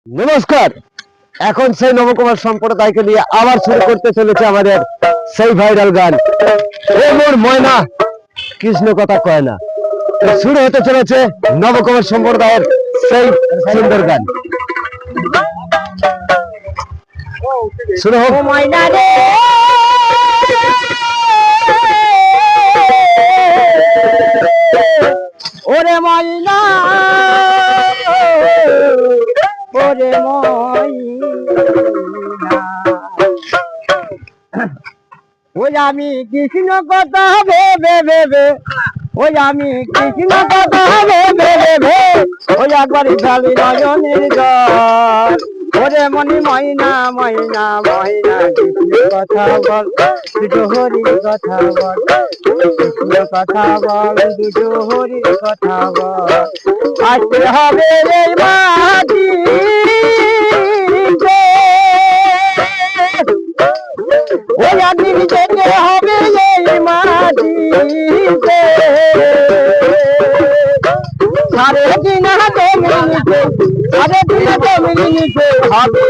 নমস্কার। এখন সেই নবকুমার সম্প্রদায়কে নিয়ে আবার শুরু করতে চলেছে আমাদের সেই ভাইরাল গান ও মোর ময়না কৃষ্ণ কথা কয় না। শুরু হতে চলেছে নবকুমার সম্প্রদায়ের সেই সুন্দর গান। শুরু হোক। ময়না রে ওরে ময়না ওরে ময়না ওই আমি কৃষ্ণ কথা ভেবে ভেবে ওই আমি কৃষ্ণ কথা ভেবে ভেবে ওই একবার খালি নয়নের জল ওরে মনি ময়না ময়না ময়না কৃষ্ণ কথা বল দুটো হরির কথা বল কৃষ্ণ কথা বল দুটো হরির কথা বল আসতে হবে এই মাটি ওই একদিন যেতে হবে এই মাটিতে সাড়ে দিন হাতে মিলিতে সাড়ে দিন হাতে মিলিতে হবে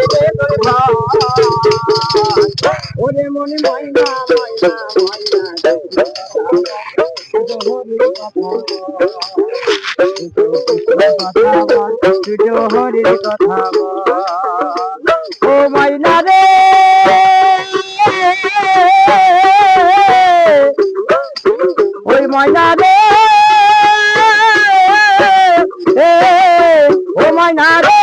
ওরে মনে ময়না ময়না ময়না হরির কথা ও ময়না রে ওই ময়না রে ও ময়না রে